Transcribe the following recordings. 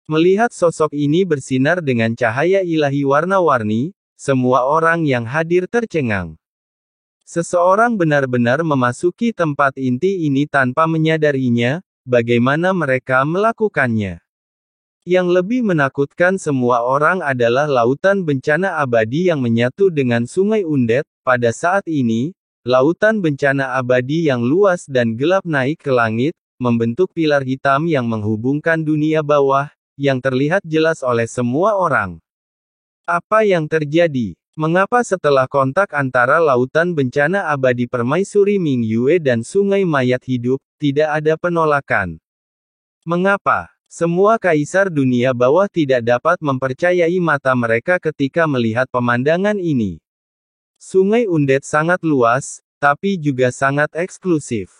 Melihat sosok ini bersinar dengan cahaya ilahi warna-warni, semua orang yang hadir tercengang. Seseorang benar-benar memasuki tempat inti ini tanpa menyadarinya, bagaimana mereka melakukannya. Yang lebih menakutkan semua orang adalah lautan bencana abadi yang menyatu dengan Sungai Undet. Pada saat ini, lautan bencana abadi yang luas dan gelap naik ke langit, membentuk pilar hitam yang menghubungkan dunia bawah, yang terlihat jelas oleh semua orang. Apa yang terjadi? Mengapa setelah kontak antara lautan bencana abadi permaisuri Mingyue dan sungai mayat hidup, tidak ada penolakan? Mengapa semua kaisar dunia bawah tidak dapat mempercayai mata mereka ketika melihat pemandangan ini? Sungai Undet sangat luas, tapi juga sangat eksklusif.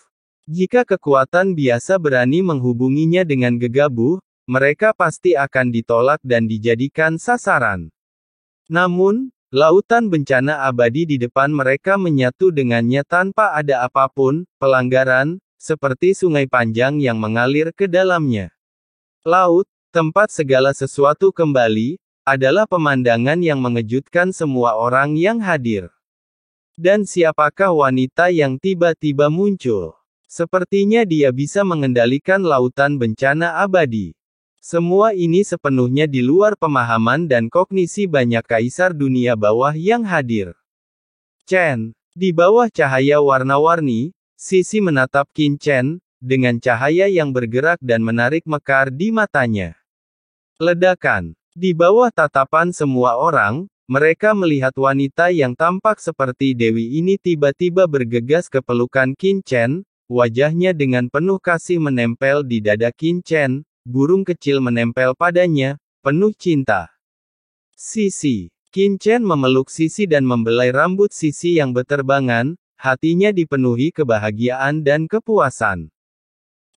Jika kekuatan biasa berani menghubunginya dengan gegabah, mereka pasti akan ditolak dan dijadikan sasaran. Namun, lautan bencana abadi di depan mereka menyatu dengannya tanpa ada apapun, pelanggaran, seperti sungai panjang yang mengalir ke dalamnya. Laut, tempat segala sesuatu kembali, adalah pemandangan yang mengejutkan semua orang yang hadir. Dan siapakah wanita yang tiba-tiba muncul? Sepertinya dia bisa mengendalikan lautan bencana abadi. Semua ini sepenuhnya di luar pemahaman dan kognisi banyak kaisar dunia bawah yang hadir. Chen, di bawah cahaya warna-warni, Sisi menatap Qin Chen, dengan cahaya yang bergerak dan menarik mekar di matanya. Ledakan. Di bawah tatapan semua orang, mereka melihat wanita yang tampak seperti Dewi ini tiba-tiba bergegas ke pelukan Qin Chen, wajahnya dengan penuh kasih menempel di dada Qin Chen. Burung kecil menempel padanya, penuh cinta. Sisi. Qin Chen memeluk Sisi dan membelai rambut Sisi yang beterbangan, hatinya dipenuhi kebahagiaan dan kepuasan.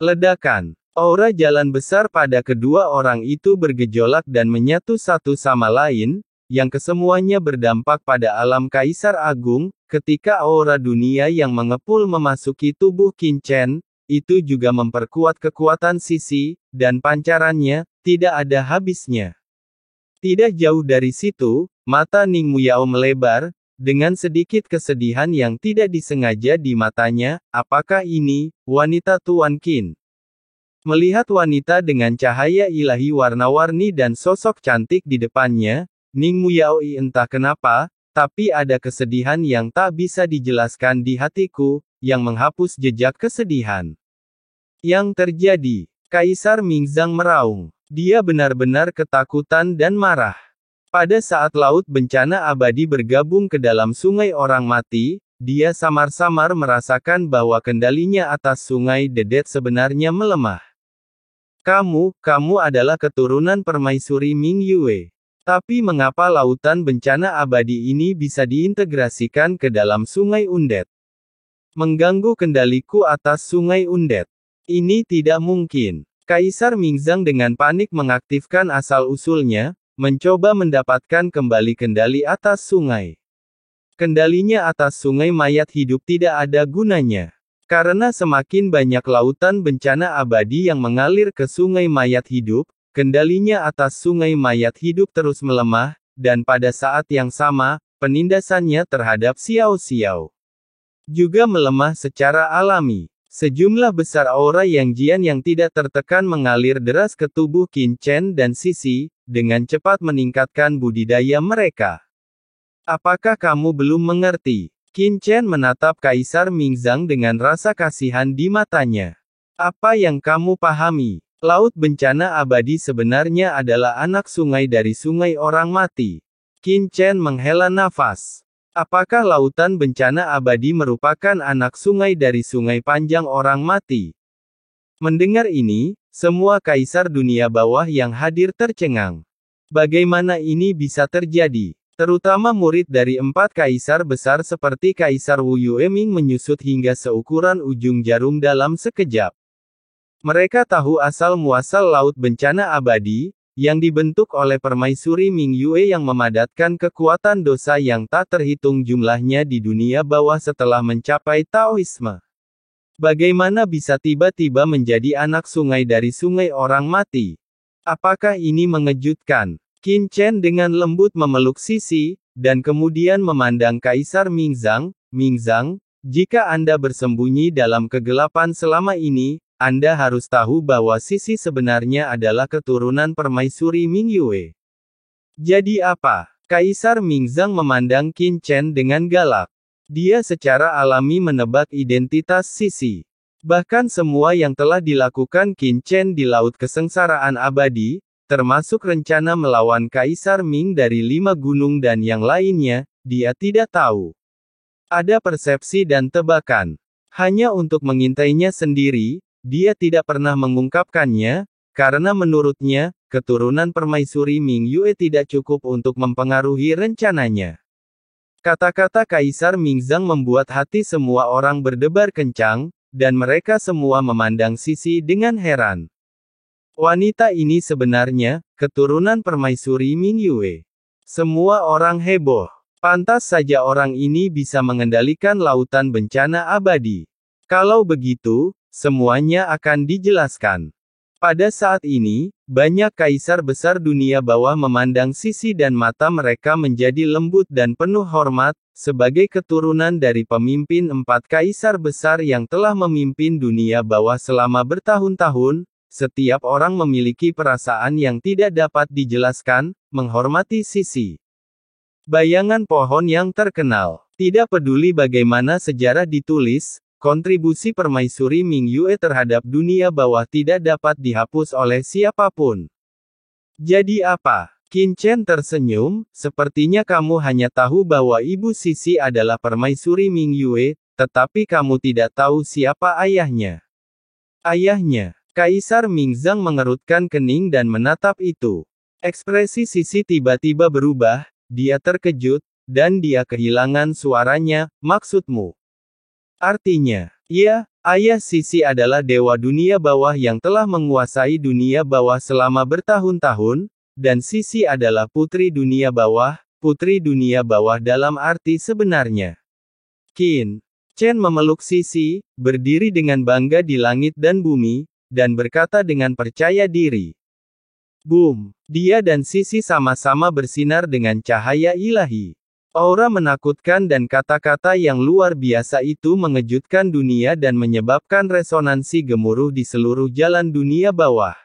Ledakan. Aura jalan besar pada kedua orang itu bergejolak dan menyatu satu sama lain, yang kesemuanya berdampak pada alam Kaisar Agung, ketika aura dunia yang mengepul memasuki tubuh Qin Chen. Itu juga memperkuat kekuatan Sisi, dan pancarannya, tidak ada habisnya. Tidak jauh dari situ, mata Ning Muyao melebar, dengan sedikit kesedihan yang tidak disengaja di matanya. Apakah ini, wanita Tuan Qin? Melihat wanita dengan cahaya ilahi warna-warni dan sosok cantik di depannya, Ning Muyao entah kenapa, tapi ada kesedihan yang tak bisa dijelaskan di hatiku, yang menghapus jejak kesedihan. Yang terjadi, Kaisar Mingzang meraung. Dia benar-benar ketakutan dan marah. Pada saat laut bencana abadi bergabung ke dalam sungai orang mati, dia samar-samar merasakan bahwa kendalinya atas sungai Dedet sebenarnya melemah. Kamu adalah keturunan permaisuri Mingyue. Tapi mengapa lautan bencana abadi ini bisa diintegrasikan ke dalam sungai Undet? Mengganggu kendaliku atas sungai Undet. Ini tidak mungkin. Kaisar Mingzang dengan panik mengaktifkan asal-usulnya, mencoba mendapatkan kembali kendali atas sungai. Kendalinya atas sungai mayat hidup tidak ada gunanya. Karena semakin banyak lautan bencana abadi yang mengalir ke sungai mayat hidup, kendalinya atas sungai mayat hidup terus melemah, dan pada saat yang sama, penindasannya terhadap Xiao Xiao juga melemah secara alami. Sejumlah besar aura yang jian yang tidak tertekan mengalir deras ke tubuh Qin Chen dan Sisi, dengan cepat meningkatkan budidaya mereka. Apakah kamu belum mengerti? Qin Chen menatap Kaisar Mingzang dengan rasa kasihan di matanya. Apa yang kamu pahami? Laut bencana abadi sebenarnya adalah anak sungai dari sungai orang mati. Qin Chen menghela nafas. Apakah lautan bencana abadi merupakan anak sungai dari sungai panjang orang mati? Mendengar ini, semua kaisar dunia bawah yang hadir tercengang. Bagaimana ini bisa terjadi? Terutama murid dari 4 kaisar besar seperti Kaisar Wu Yueming menyusut hingga seukuran ujung jarum dalam sekejap. Mereka tahu asal-muasal laut bencana abadi, yang dibentuk oleh permaisuri Mingyue yang memadatkan kekuatan dosa yang tak terhitung jumlahnya di dunia bawah setelah mencapai Taoisme. Bagaimana bisa tiba-tiba menjadi anak sungai dari sungai orang mati? Apakah ini mengejutkan? Qin Chen dengan lembut memeluk Sisi, dan kemudian memandang Kaisar Mingzang. Mingzang, jika Anda bersembunyi dalam kegelapan selama ini, Anda harus tahu bahwa Sisi sebenarnya adalah keturunan permaisuri Mingyue. Jadi apa? Kaisar Mingzang memandang Qin Chen dengan galak. Dia secara alami menebak identitas Sisi. Bahkan semua yang telah dilakukan Qin Chen di Laut Kesengsaraan Abadi, termasuk rencana melawan Kaisar Ming dari 5 gunung dan yang lainnya, dia tidak tahu. Ada persepsi dan tebakan. Hanya untuk mengintainya sendiri, dia tidak pernah mengungkapkannya, karena menurutnya, keturunan permaisuri Ming Yue tidak cukup untuk mempengaruhi rencananya. Kata-kata Kaisar Mingzang membuat hati semua orang berdebar kencang, dan mereka semua memandang Sisi dengan heran. Wanita ini sebenarnya, keturunan permaisuri Ming Yue. Semua orang heboh. Pantas saja orang ini bisa mengendalikan lautan bencana abadi. Kalau begitu, semuanya akan dijelaskan. Pada saat ini, banyak kaisar besar dunia bawah memandang Sisi dan mata mereka menjadi lembut dan penuh hormat, sebagai keturunan dari pemimpin 4 kaisar besar yang telah memimpin dunia bawah selama bertahun-tahun, setiap orang memiliki perasaan yang tidak dapat dijelaskan, menghormati Sisi. Bayangan pohon yang terkenal. Tidak peduli bagaimana sejarah ditulis, kontribusi permaisuri Ming Yue terhadap dunia bawah tidak dapat dihapus oleh siapapun. Jadi apa? Qin Chen tersenyum, sepertinya kamu hanya tahu bahwa ibu Sisi adalah permaisuri Ming Yue, tetapi kamu tidak tahu siapa ayahnya. Ayahnya. Kaisar Mingzang mengerutkan kening dan menatap itu. Ekspresi Sisi tiba-tiba berubah, dia terkejut, dan dia kehilangan suaranya, maksudmu? Artinya, iya, ayah Sisi adalah dewa dunia bawah yang telah menguasai dunia bawah selama bertahun-tahun, dan Sisi adalah putri dunia bawah dalam arti sebenarnya. Qin Chen memeluk Sisi, berdiri dengan bangga di langit dan bumi, dan berkata dengan percaya diri. Boom! Dia dan Sisi sama-sama bersinar dengan cahaya ilahi. Aura menakutkan dan kata-kata yang luar biasa itu mengejutkan dunia dan menyebabkan resonansi gemuruh di seluruh jalan dunia bawah.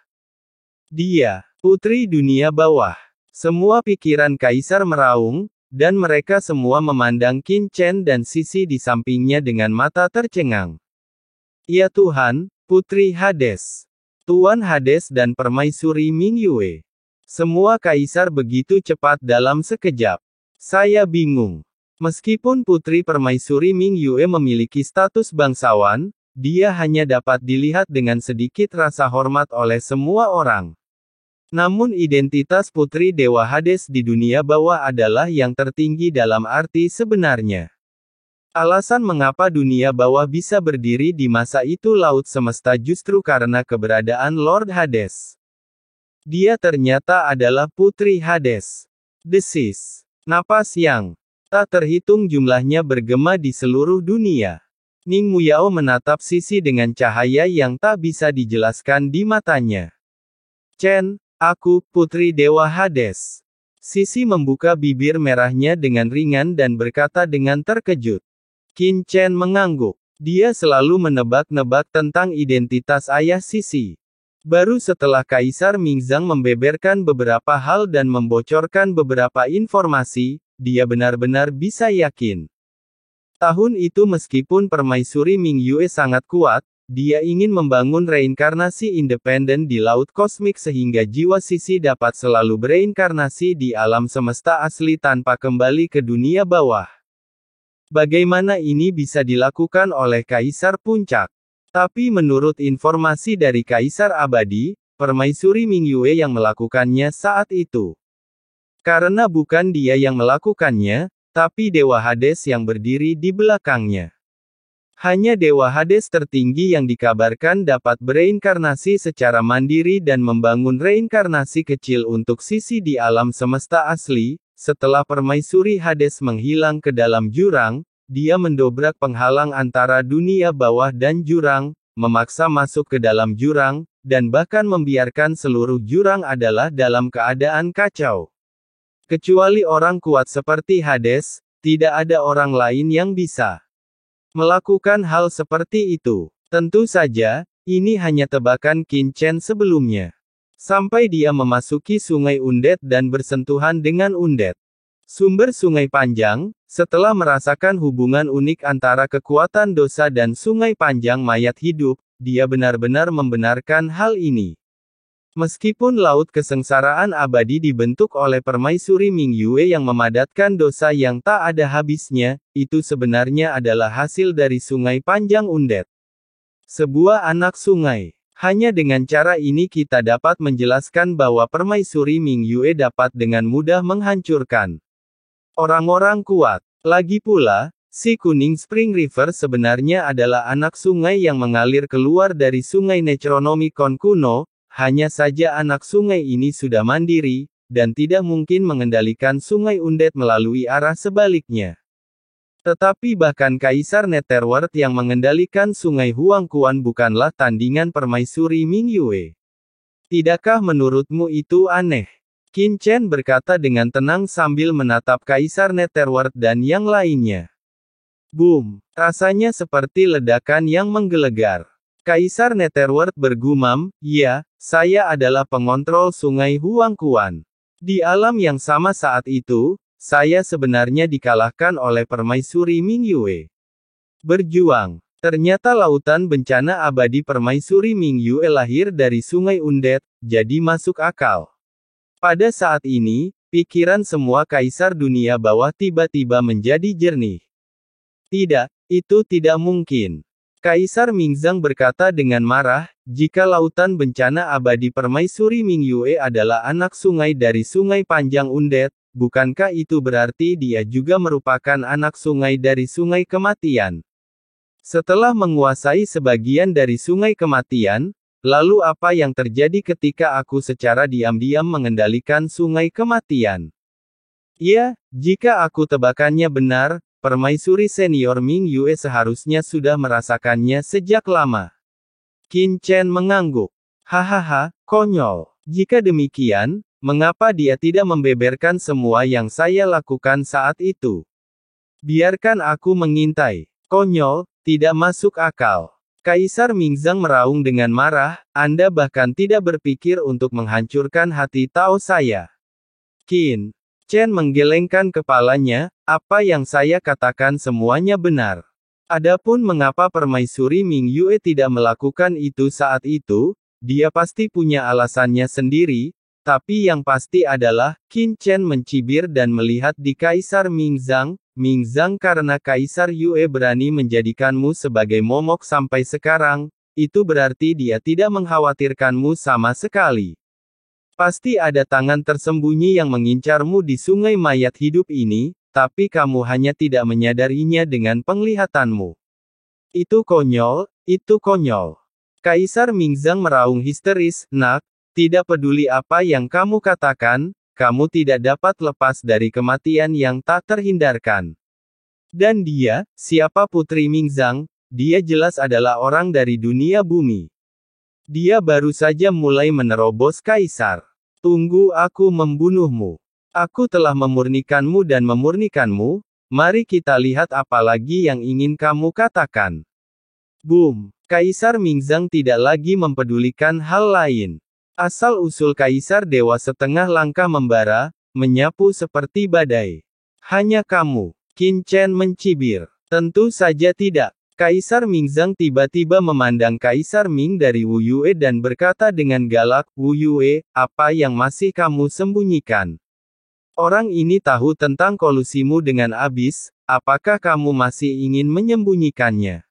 Dia, putri dunia bawah. Semua pikiran kaisar meraung, dan mereka semua memandang Qin Chen dan Sisi di sampingnya dengan mata tercengang. Ya Tuhan, Putri Hades. Tuan Hades dan permaisuri Ming Yue. Semua kaisar begitu cepat dalam sekejap. Saya bingung. Meskipun putri permaisuri Ming Yue memiliki status bangsawan, dia hanya dapat dilihat dengan sedikit rasa hormat oleh semua orang. Namun identitas putri Dewa Hades di dunia bawah adalah yang tertinggi dalam arti sebenarnya. Alasan mengapa dunia bawah bisa berdiri di masa itu laut semesta justru karena keberadaan Lord Hades. Dia ternyata adalah putri Hades. Desis. Napas yang tak terhitung jumlahnya bergema di seluruh dunia. Ning Muyao menatap Sisi dengan cahaya yang tak bisa dijelaskan di matanya. Chen, aku, putri Dewa Hades. Sisi membuka bibir merahnya dengan ringan dan berkata dengan terkejut. Qin Chen mengangguk. Dia selalu menebak-nebak tentang identitas ayah Sisi. Baru setelah Kaisar Mingzang membeberkan beberapa hal dan membocorkan beberapa informasi, dia benar-benar bisa yakin. Tahun itu meskipun permaisuri Ming Yue sangat kuat, dia ingin membangun reinkarnasi independen di laut kosmik sehingga jiwa Sisi dapat selalu bereinkarnasi di alam semesta asli tanpa kembali ke dunia bawah. Bagaimana ini bisa dilakukan oleh Kaisar Puncak? Tapi menurut informasi dari Kaisar Abadi, permaisuri Ming Yue yang melakukannya saat itu. Karena bukan dia yang melakukannya, tapi Dewa Hades yang berdiri di belakangnya. Hanya Dewa Hades tertinggi yang dikabarkan dapat bereinkarnasi secara mandiri dan membangun reinkarnasi kecil untuk Sisi di alam semesta asli. Setelah permaisuri Hades menghilang ke dalam jurang, dia mendobrak penghalang antara dunia bawah dan jurang, memaksa masuk ke dalam jurang, dan bahkan membiarkan seluruh jurang adalah dalam keadaan kacau. Kecuali orang kuat seperti Hades, tidak ada orang lain yang bisa melakukan hal seperti itu. Tentu saja, ini hanya tebakan Qin Chen sebelumnya. Sampai dia memasuki sungai Undead dan bersentuhan dengan Undead. Sumber sungai panjang, setelah merasakan hubungan unik antara kekuatan dosa dan sungai panjang mayat hidup, dia benar-benar membenarkan hal ini. Meskipun laut kesengsaraan abadi dibentuk oleh permaisuri Ming Yue yang memadatkan dosa yang tak ada habisnya, itu sebenarnya adalah hasil dari sungai panjang Undead. Sebuah anak sungai. Hanya dengan cara ini kita dapat menjelaskan bahwa permaisuri Ming Yue dapat dengan mudah menghancurkan orang-orang kuat. Lagi pula, si Kuning Spring River sebenarnya adalah anak sungai yang mengalir keluar dari sungai Necronomicon kuno, hanya saja anak sungai ini sudah mandiri, dan tidak mungkin mengendalikan sungai Undead melalui arah sebaliknya. Tetapi bahkan Kaisar Netherworld yang mengendalikan sungai Huangquan bukanlah tandingan permaisuri Ming Yue. Tidakkah menurutmu itu aneh? Qin Chen berkata dengan tenang sambil menatap Kaisar Netherworld dan yang lainnya. Boom! Rasanya seperti ledakan yang menggelegar. Kaisar Netherworld bergumam, "Ya, saya adalah pengontrol sungai Huangquan." Di alam yang sama saat itu, saya sebenarnya dikalahkan oleh permaisuri Ming Yue. Berjuang. Ternyata lautan bencana abadi permaisuri Ming Yue lahir dari sungai Undead, jadi masuk akal. Pada saat ini, pikiran semua kaisar dunia bawah tiba-tiba menjadi jernih. Tidak, itu tidak mungkin. Kaisar Mingzang berkata dengan marah, jika lautan bencana abadi permaisuri Ming Yue adalah anak sungai dari sungai panjang Undead, bukankah itu berarti dia juga merupakan anak sungai dari sungai kematian? Setelah menguasai sebagian dari sungai kematian, lalu apa yang terjadi ketika aku secara diam-diam mengendalikan sungai kematian? Ya, jika aku tebakannya benar, permaisuri senior Ming Yue seharusnya sudah merasakannya sejak lama. Qin Chen mengangguk. Hahaha, konyol. Jika demikian, mengapa dia tidak membeberkan semua yang saya lakukan saat itu? Biarkan aku mengintai. Konyol, tidak masuk akal. Kaisar Mingzang meraung dengan marah, Anda bahkan tidak berpikir untuk menghancurkan hati Tao saya. Qin Chen menggelengkan kepalanya, apa yang saya katakan semuanya benar. Adapun mengapa permaisuri Ming Yue tidak melakukan itu saat itu, dia pasti punya alasannya sendiri, tapi yang pasti adalah, Qin Chen mencibir dan melihat di Kaisar Mingzang, karena Kaisar Yue berani menjadikanmu sebagai momok sampai sekarang, itu berarti dia tidak mengkhawatirkanmu sama sekali. Pasti ada tangan tersembunyi yang mengincarmu di sungai mayat hidup ini, tapi kamu hanya tidak menyadarinya dengan penglihatanmu. Itu konyol, itu konyol. Kaisar Mingzang meraung histeris, nak, tidak peduli apa yang kamu katakan, kamu tidak dapat lepas dari kematian yang tak terhindarkan. Dan dia, siapa Putri Mingzang? Dia jelas adalah orang dari dunia bumi. Dia baru saja mulai menerobos kaisar. Tunggu aku membunuhmu. Aku telah memurnikanmu dan memurnikanmu, mari kita lihat apa lagi yang ingin kamu katakan. Boom! Kaisar Mingzang tidak lagi mempedulikan hal lain. Asal-usul Kaisar Dewa setengah langkah membara, menyapu seperti badai. Hanya kamu, Qin Chen mencibir. Tentu saja tidak. Kaisar Mingzang tiba-tiba memandang Kaisar Ming dari Wu Yue dan berkata dengan galak, Wu Yue, apa yang masih kamu sembunyikan? Orang ini tahu tentang kolusimu dengan abis, apakah kamu masih ingin menyembunyikannya?